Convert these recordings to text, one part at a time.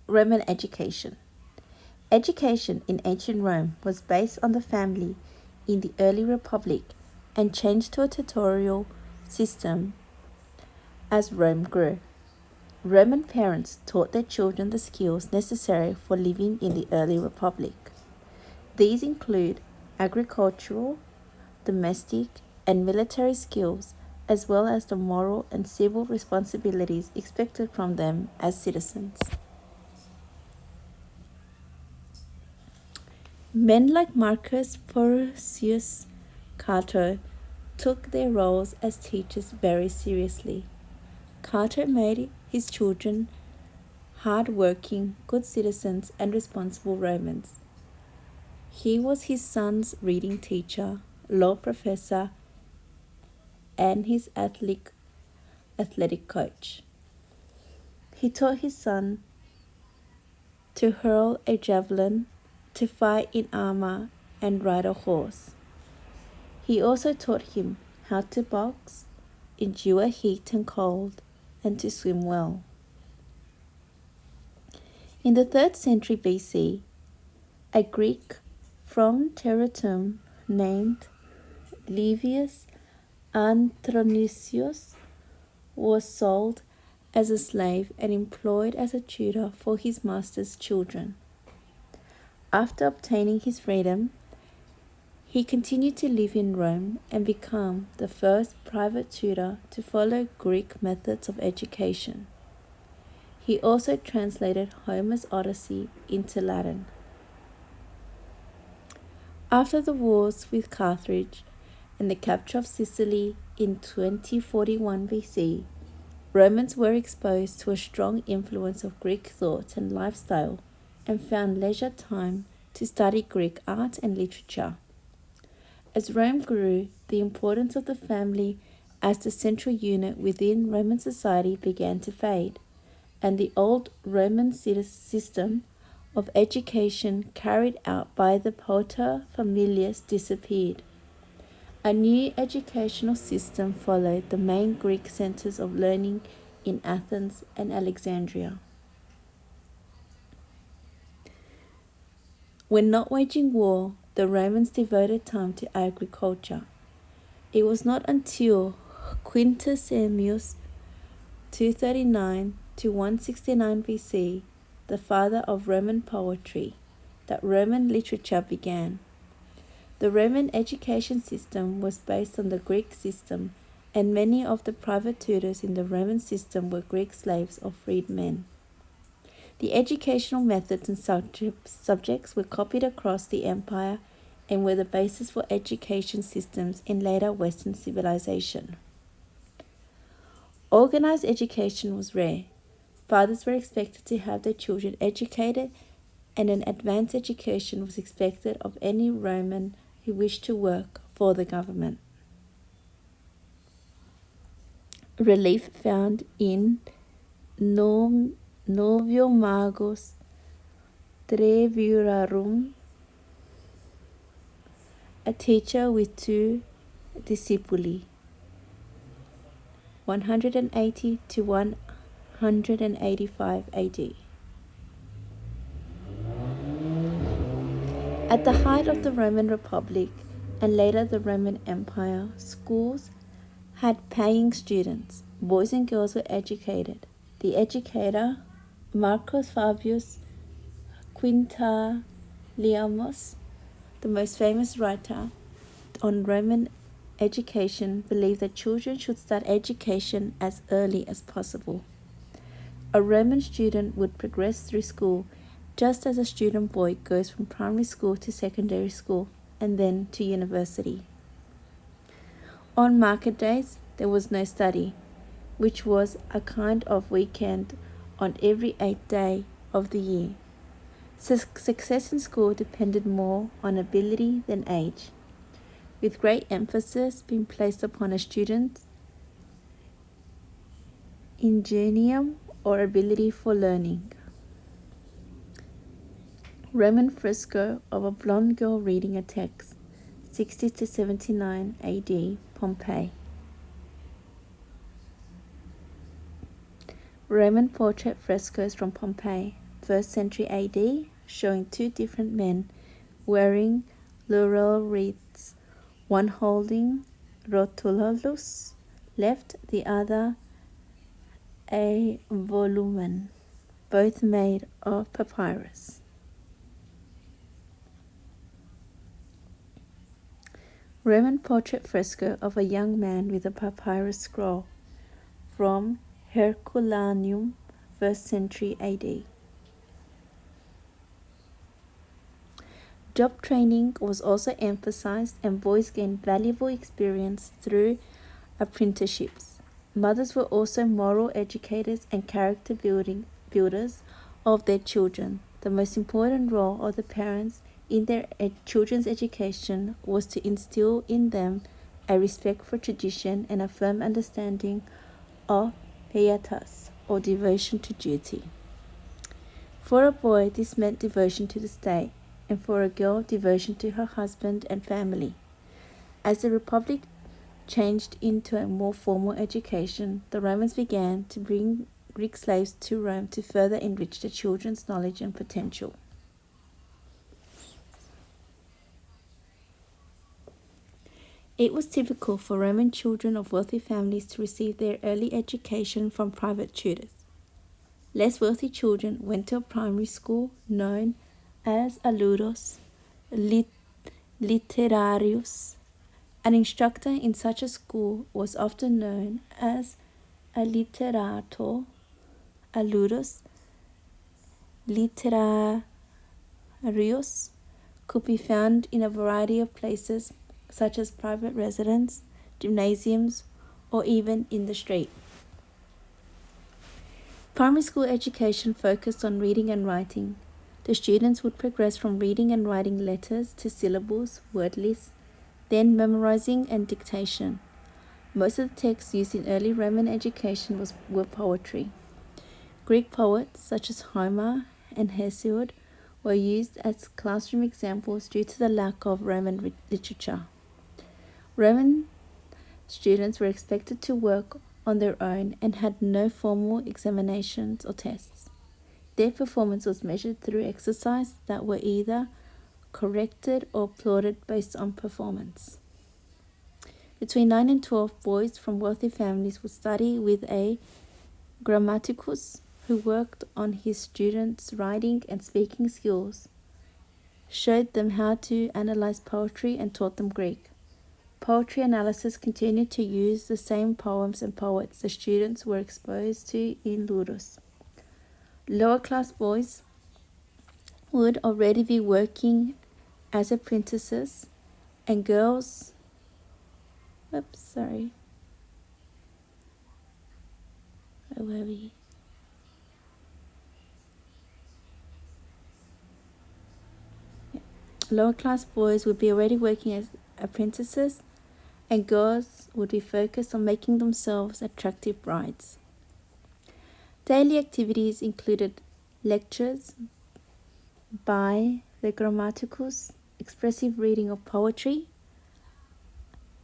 Roman education. Education in ancient Rome was based on the family in the early Republic and changed to a tutorial system as Rome grew. Roman parents taught their children the skills necessary for living in the early Republic. These include agricultural, domestic, and military skills, as well as the moral and civil responsibilities expected from them as citizens. Men like Marcus Porcius Cato took their roles as teachers very seriously. Cato made his children hard-working, good citizens and responsible Romans. He was his son's reading teacher, law professor, and his athletic coach. He taught his son to hurl a javelin, to fight in armor, and ride a horse. He also taught him how to box, endure heat and cold, and to swim well. In the 3rd century BC, a Greek from Tarentum named Livius Antronicius was sold as a slave and employed as a tutor for his master's children. After obtaining his freedom, he continued to live in Rome and became the first private tutor to follow Greek methods of education. He also translated Homer's Odyssey into Latin. After the wars with Carthage and the capture of Sicily in 2041 BC, Romans were exposed to a strong influence of Greek thought and lifestyle and found leisure time to study Greek art and literature. As Rome grew, the importance of the family as the central unit within Roman society began to fade, and the old Roman system of education carried out by the pater familias disappeared. A new educational system followed the main Greek centers of learning in Athens and Alexandria. When not waging war, the Romans devoted time to agriculture. It was not until Quintus Ammius 239 to 169 BC, the father of Roman poetry, that Roman literature began. The Roman education system was based on the Greek system, and many of the private tutors in the Roman system were Greek slaves or freed men. The educational methods and subjects were copied across the empire and were the basis for education systems in later Western civilization. Organized education was rare. Fathers were expected to have their children educated, and an advanced education was expected of any Roman who wished to work for the government. Relief found in Novio Magos Trevirarum, a teacher with 2 discipuli, 180 to 185 AD. At the height of the Roman Republic and later the Roman Empire, schools had paying students. Boys and girls were educated. The educator, Marcus Fabius Quintilianus, the most famous writer on Roman education, believed that children should start education as early as possible. A Roman student would progress through school just as a student boy goes from primary school to secondary school and then to university. On market days, there was no study, which was a kind of weekend on every 8th day of the year. Success in school depended more on ability than age, with great emphasis being placed upon a student's ingenium or ability for learning. Roman fresco of a blonde girl reading a text, 60 to 79 AD, Pompeii. Roman portrait frescoes from Pompeii, 1st century AD, showing two different men wearing laurel wreaths, one holding rotulus left, the other a volumen, both made of papyrus. Roman portrait fresco of a young man with a papyrus scroll from Herculaneum, 1st century AD. Job training was also emphasized, and boys gained valuable experience through apprenticeships. Mothers were also moral educators and character builders of their children. The most important role of the parents in their children's education was to instill in them a respect for tradition and a firm understanding of pietas, or devotion to duty. For a boy, this meant devotion to the state, and for a girl, devotion to her husband and family. As the Republic changed into a more formal education, the Romans began to bring Greek slaves to Rome to further enrich the children's knowledge and potential. It was typical for Roman children of wealthy families to receive their early education from private tutors. Less wealthy children went to a primary school known as aludos literarius. An instructor in such a school was often known as a literator. Aludos literarius could be found in a variety of places, such as private residence, gymnasiums, or even in the street. Primary school education focused on reading and writing. The students would progress from reading and writing letters to syllables, word lists, then memorizing and dictation. Most of the texts used in early Roman education were poetry. Greek poets such as Homer and Hesiod were used as classroom examples due to the lack of Roman literature. Roman students were expected to work on their own and had no formal examinations or tests. Their performance was measured through exercise that were either corrected or applauded based on performance. Between 9 and 12, boys from wealthy families would study with a grammaticus who worked on his students' writing and speaking skills, showed them how to analyze poetry, and taught them Greek. Poetry analysis continued to use the same poems and poets the students were exposed to in Ludus. Lower class boys would already be working as apprentices, and girls Where were we? Lower class boys would be already working as apprentices, and girls would be focused on making themselves attractive brides. Daily activities included lectures by the grammaticus, expressive reading of poetry,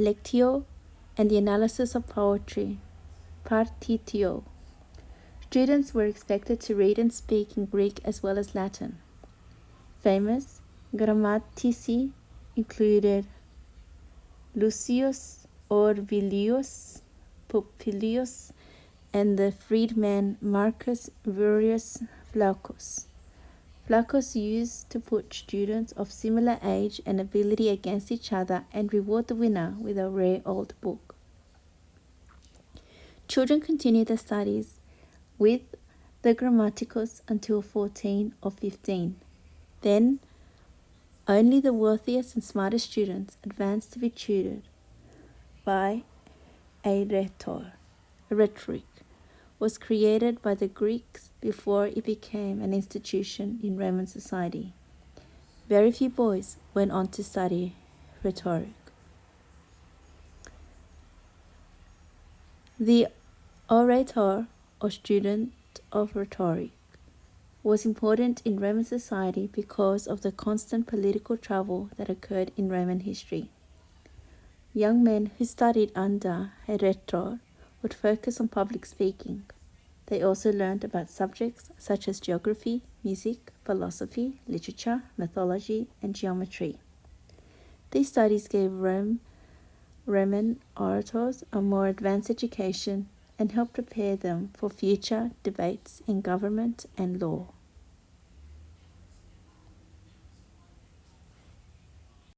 lectio, and the analysis of poetry, partitio. Students were expected to read and speak in Greek as well as Latin. Famous grammatici included Lucius Orvilius Popilius and the freedman Marcus Vurius Flaccus. Flaccus used to put students of similar age and ability against each other and reward the winner with a rare old book. Children continued their studies with the grammaticus until 14 or 15. Then, only the wealthiest and smartest students advanced to be tutored by a rhetor. Rhetoric was created by the Greeks before it became an institution in Roman society. Very few boys went on to study rhetoric. The orator, or student of rhetoric, was important in Roman society because of the constant political travel that occurred in Roman history. Young men who studied under a rhetor would focus on public speaking. They also learned about subjects such as geography, music, philosophy, literature, mythology, and geometry. These studies gave Roman orators a more advanced education and helped prepare them for future debates in government and law.